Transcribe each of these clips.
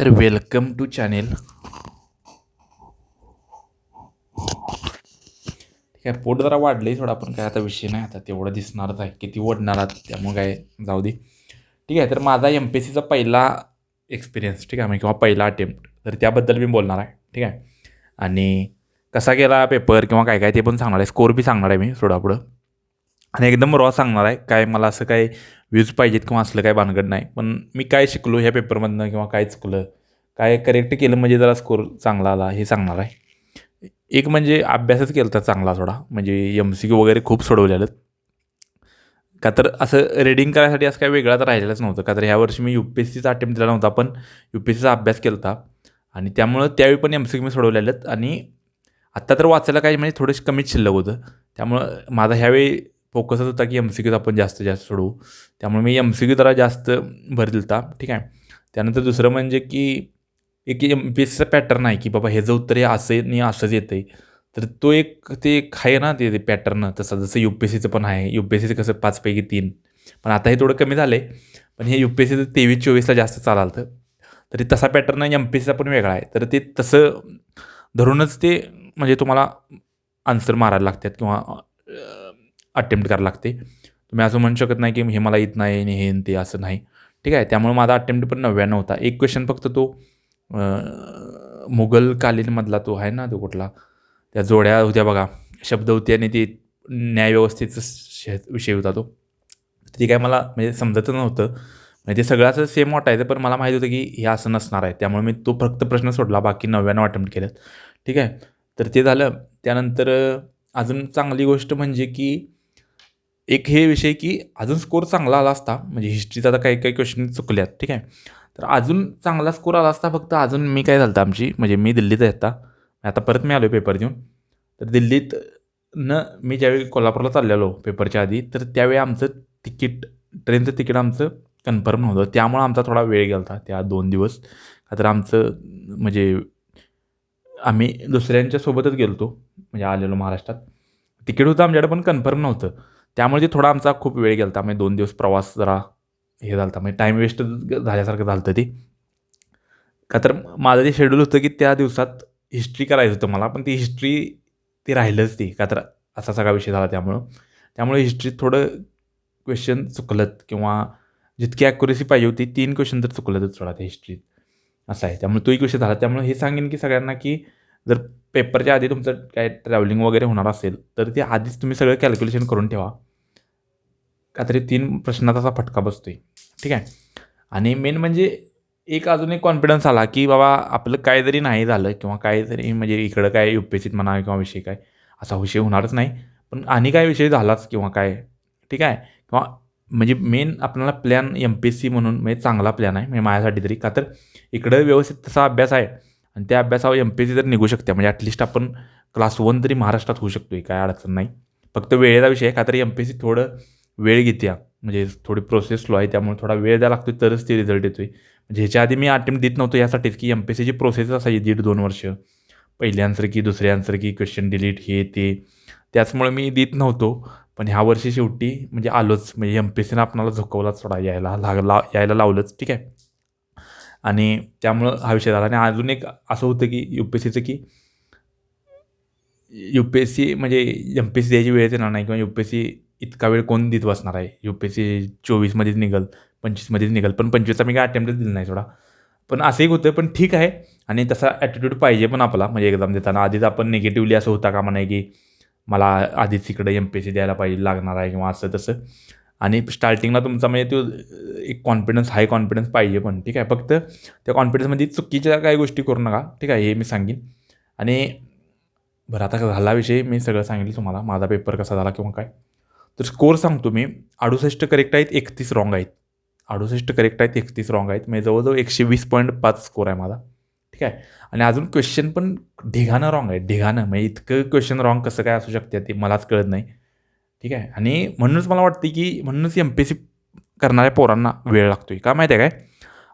तर welcome to channel. ठीक आहे, पोट जरा वाढले थोडा, पण काय आता विषय नाही, आता तेवढं दिसणारच आहे, किती ओढणार आहात त्यामुळे काय जाऊ दे. ठीक आहे, तर माझा MPSCचा पहिला एक्सपिरियन्स, ठीक आहे, म्हणजे किंवा पहिला अटेम्प्ट, तर त्याबद्दल मी बोलणार आहे. ठीक आहे, आणि कसा गेला पेपर किंवा काय काय ते पण सांगणार आहे, स्कोर बी सांगणार आहे मी थोडा पुढं, आणि एकदम रॉ सांगणार आहे. काय मला असं काय व्ह्यूज पाहिजेत किंवा असलं काय भानगड नाही, पण मी काय शिकलो ह्या पेपरमधनं किंवा काय चुकलं, काय करेक्ट केलं म्हणजे जरा स्कोर चांगला आला हे सांगणार आहे. एक म्हणजे अभ्यासच केला तर चांगला थोडा, म्हणजे MCQ वगैरे खूप सोडवलेलं. का तर असं रीडिंग करायसाठी असं काही वेगळा तर राहिलेलंच नव्हतं, का तर ह्या वर्षी मी UPSCचा अटेम्प्ट दिला नव्हता, पण UPSCचा अभ्यास केला होता आणि त्यामुळं त्यावेळी पण MCQ मी सोडवलेलं. आणि आत्ता तर वाचायला काही म्हणजे थोडंसं कमीच शिल्लक होतं, त्यामुळं माझा ह्यावेळी फोकसच होता की MCQच आपण जास्तीत जास्त सोडवू. त्यामुळे मी MCQ जरा जास्त भर दिला होता. ठीक आहे, त्यानंतर दुसरं म्हणजे की एक MPSCचा पॅटर्न आहे की बाबा ह्याचं उत्तर हे असं आणि असंच येतं आहे, तर तो एक ते एक आहे ना ते पॅटर्न तसं, जसं UPSCचं पण आहे. UPSCचं कसं 5 पैकी 3, पण आता हे थोडं कमी झालं आहे, पण हे UPSCचं 23-24ला जास्त चालतं. तरी तसा पॅटर्न MPSCचा पण वेगळा आहे, तर ते तसं धरूनच ते म्हणजे तुम्हाला आन्सर मारायला लागतात किंवा अटेम्प्ट करायला लागते. तुम्ही असं म्हणू शकत नाही की हे मला येत नाही आणि हे आणि ते असं नाही. ठीक आहे, त्यामुळे माझा अटेम्प्ट पण 99 होता. एक क्वेश्चन फक्त तो मुघलकालीनमधला तो आहे ना, तो कुठला, त्या जोड्या होत्या बघा, शब्द होते आणि ते न्यायव्यवस्थेचा विषय होता तो. ते काय मला म्हणजे समजतच नव्हतं. म्हणजे ते सगळं असं सेम वाटायचं, पण मला माहीत होतं की हे असं नसणार आहे. त्यामुळे मी तो फक्त प्रश्न सोडला, बाकी 99 अटेम्प्ट केलेत. ठीक आहे, तर ते झालं. त्यानंतर अजून चांगली गोष्ट म्हणजे की एक हे विषय की अजून स्कोर चांगला आला असता, म्हणजे हिस्ट्रीचा आता काही काही क्वेश्चन चुकल्यात. ठीक आहे, तर अजून चांगला स्कोर आला असता, फक्त अजून मी काय झालं आमची, म्हणजे मी दिल्लीत आहे आता परत मी आलो पेपर देऊन. तर दिल्लीत मी ज्यावेळी कोल्हापूरला चाललेलो पेपरच्या आधी, तर त्यावेळी आमचं तिकीट, ट्रेनचं तिकीट आमचं कन्फर्म नव्हतं, त्यामुळं आमचा थोडा वेळ गेला होता त्या 2 दिवस. का तर आमचं म्हणजे आम्ही दुसऱ्यांच्या सोबतच गेलो होतो, म्हणजे आलेलो महाराष्ट्रात. तिकीट होतं आमच्याकडे पण कन्फर्म नव्हतं, त्यामुळे ते थोडा आमचा खूप वेळ गेला होता. म्हणजे 2 दिवस प्रवास जरा हे झाला होता, म्हणजे टाईम वेस्ट झाल्यासारखं झालं होतं ते. का तर माझं जे शेड्यूल होतं की त्या दिवसात हिस्ट्री करायचं होतं मला, पण ती हिस्ट्री ती राहिलंच ती, का तर असा सगळा विषय झाला त्यामुळे हिस्ट्रीत थोडं क्वेश्चन चुकलत किंवा जितकी ॲक्युरेसी पाहिजे होती 3 क्वेश्चन तर चुकलतच सोडा त्या हिस्ट्रीत, असं आहे. त्यामुळे तोही विषय झाला. त्यामुळे हे सांगेन की सगळ्यांना की जर पेपरच्या आधी तुमचं काय ट्रॅव्हलिंग वगैरे होणार असेल, तर ते आधीच तुम्ही सगळं कॅल्क्युलेशन करून ठेवा. का तरी 3 प्रश्नात असा फटका बसतोय. ठीक आहे, आणि मेन म्हणजे एक अजून एक कॉन्फिडन्स आला की बाबा आपलं काय जरी नाही झालं किंवा काय जरी म्हणजे इकडं काय UPSCत म्हणा किंवा विषय काय असा विषय होणारच नाही, पण आणि काय विषय झालाच किंवा काय, ठीक आहे, किंवा म्हणजे मेन आपल्याला प्लॅन MPSC म्हणून म्हणजे चांगला प्लॅन आहे म्हणजे माझ्यासाठी तरी. का तर इकडं व्यवस्थित तसा अभ्यास आहे आणि त्या अभ्यासावर MPSC तर निघू शकते, म्हणजे ॲटलिस्ट आपण क्लास 1 तरी महाराष्ट्रात होऊ शकतो, काय अडचण नाही. फक्त वेळेचा विषय आहे, का तर MPSC थोडं वेळ घेते, म्हणजे थोडी प्रोसेस स्लो आहे, त्यामुळे थोडा वेळ द्यायला लागतो तरच ते रिझल्ट येतो आहे. म्हणजे ह्याच्या आधी मी अटेम्प्ट देत नव्हतो यासाठीच की MPSCची प्रोसेस असायची 1.5-2 वर्ष. पहिली आन्सर की, दुसरी आन्सर की, क्वेश्चन डिलीट हे ते, त्याचमुळे मी देत नव्हतो. पण ह्या वर्षी शेवटी म्हणजे आलोच, म्हणजे MPSCनं आपल्याला झोकवलाच थोडा, यायला लावलंच. ठीक आहे, आणि त्यामुळं हा विषय झाला. आणि अजून एक असं होतं की UPSCचं की UPSC म्हणजे MPSC द्यायची वेळच येणार नाही, किंवा UPSC इतका वेळ कोण देत बसणार आहे. UPSC 24मध्येच निघेल, 25मध्येच निघेल, पण 25चा मी काय अटेम्प्टच दिला नाही सोडा. पण असं एक होतं, पण ठीक आहे. आणि तसा ॲटिट्यूड पाहिजे पण आपला, म्हणजे एक्झाम देताना आधीच आपण निगेटिव्हली असं होता कामा नये की मला आधीच इकडे MPSC द्यायला पाहिजे, लागणार आहे किंवा असं तसं. आणि स्टार्टिंगला तुमचा म्हणजे तो एक कॉन्फिडन्स, हाय कॉन्फिडन्स पाहिजे पण. ठीक आहे, फक्त त्या कॉन्फिडन्समध्ये चुकीच्या काही गोष्टी करू नका. ठीक आहे, हे मी सांगेन. आणि बरं, आता झाला विषय, मी सगळं सांगितलं तुम्हाला, माझा पेपर कसा झाला किंवा काय. तर स्कोर सांगतो मी. 68 करेक्ट आहेत, 31 रॉंग आहेत. 68 करेक्ट आहेत, 31 रॉंग आहेत, म्हणजे जवळजवळ 120.5 स्कोर आहे माझा. ठीक आहे, आणि अजून क्वेश्चन पण ढिगानं रॉंग आहे, ढिगानं, म्हणजे इतकं क्वेश्चन रॉंग कसं काय असू शकते ते मलाच कळत नाही. ठीक आहे, आणि म्हणूनच मला वाटते की म्हणूनच MPSC करणाऱ्या पोरांना वेळ लागतोय, का माहिती आहे काय.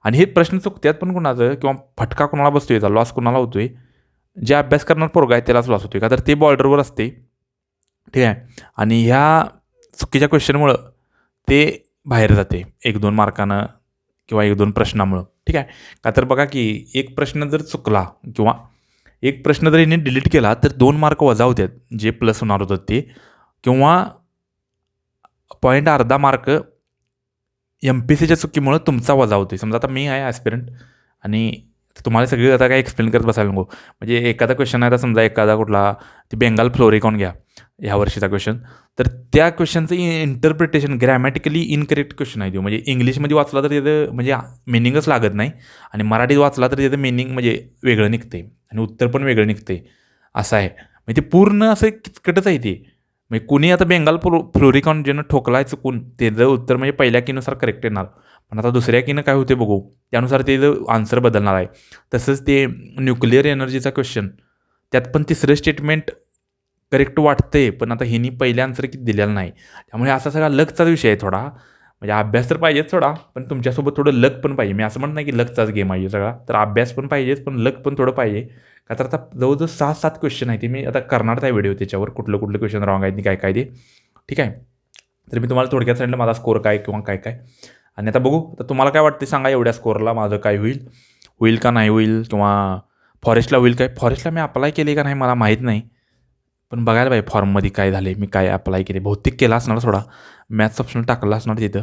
आणि हे प्रश्न चुकतात पण कुणाचं किंवा फटका कुणाला बसतो, याचा लॉस कुणाला होतोय, जे अभ्यास करणार पोरगा आहे त्यालाच लॉस होतो, का तर ते बॉर्डरवर असते. ठीक आहे, आणि ह्या चुकीच्या क्वेश्चनमुळं ते बाहेर जाते 1-2 मार्कानं, किंवा 1-2 प्रश्नामुळं, ठीक आहे. का तर बघा की एक प्रश्न जर चुकला किंवा एक प्रश्न जर हिने डिलीट केला तर 2 मार्क वजा होतात, जे प्लस होणार होतात ते किंवा पॉइंट अर्धा मार्क एम-पी-एस-सीच्या चुकीमुळं तुमचा वजा होतो. समजा आता मी आहे ॲस्पिरंट आणि तुम्हाला सगळी आता काय एक्सप्लेन करत बसायला नको. म्हणजे एखादा क्वेश्चन आहे, आता समजा एखादा कुठला ते बेंगाल फ्लोरिकॉन घ्या, ह्या वर्षीचा क्वेश्चन. तर त्या क्वेश्चनचं इंटरप्रिटेशन ग्रॅमॅटिकली इनकरेक्ट क्वेश्चन आहे तो. म्हणजे इंग्लिशमध्ये वाचला तर त्याचं म्हणजे मीनिंगच लागत नाही आणि मराठीत वाचला तर त्याचं मीनिंग म्हणजे वेगळं निघते आणि उत्तर पण वेगळं निघते, असं आहे. म्हणजे ते पूर्ण असं किचकटच आहे ते. म्हणजे कुणी आता बेंगाल फ्लोरिकॉन ज्यानं ठोकला आहे चुकून, त्याचं उत्तर म्हणजे पहिल्या कीनुसार करेक्ट येणार. पण आता दुसऱ्या कीनं काय होते बघू, त्यानुसार त्याचं आन्सर बदलणार आहे. तसंच ते न्यूक्लिअर एनर्जीचा क्वेश्चन, त्यात पण तिसरं स्टेटमेंट करेक्ट वाटतंय, पण आता हिनी पहिल्या आन्सर किती दिलेला नाही. त्यामुळे असा सगळा लकचाच विषय आहे थोडा. म्हणजे अभ्यास तर पाहिजेच थोडा, पण तुमच्यासोबत थोडं लक पण पाहिजे. मी असं म्हणत नाही की लकचाच गेम आहे सगळा. तर अभ्यास पण पाहिजेच, पण लक पण थोडं पाहिजे. का तर आता जवळजवळ 6-7 क्वेश्चन आहे ते मी आता करणार आहे व्हिडिओ त्याच्यावर, कुठलं कुठलं क्वेश्चन रॉंग आहेत आणि काय काय ते, ठीक आहे. तर मी तुम्हाला थोडक्यात सांगितलं माझा स्कोर काय किंवा काय काय. आणि आता बघू, तर तुम्हाला काय वाटते सांगा, एवढ्या स्कोरला माझं काय होईल, होईल का नाही होईल, किंवा फॉरेस्टला होईल काय. फॉरेस्टला मी अप्लाय केले का नाही मला माहीत नाही, पण बघायला पाहिजे फॉर्ममध्ये काय झाले, मी काय अप्लाय केले. बहुतेक केला असणार थोडा, मॅथ्स ऑप्शनल टाकला असणार तिथं,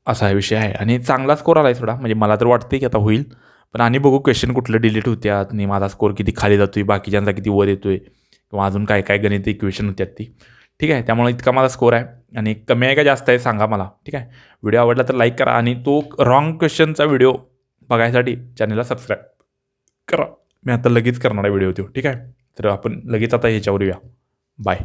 असा हा विषय आहे. आणि चांगला स्कोर आला आहे थोडा, म्हणजे मला तर वाटते की आता होईल. पण आणि बघू क्वेश्चन कुठलं डिलीट होत्यात आणि माझा स्कोर किती खाली जातो आहे, बाकीच्यांचा किती वर येतो आहे, किंवा अजून काय काय गणित इक्वेशन होत्यात ती, ठीक आहे. त्यामुळे इतका माझा स्कोर आहे. आणि कमी आहे का जास्त आहे सांगा मला, ठीक आहे. व्हिडिओ आवडला तर लाईक करा आणि तो रॉंग क्वेश्चनचा व्हिडिओ बघायसाठी चॅनलला सबस्क्राईब करा. मी आता लगेच करणार आहे व्हिडिओ तो, ठीक आहे. तर आपण लगेच आता ह्याच्यावर येऊया. बाय.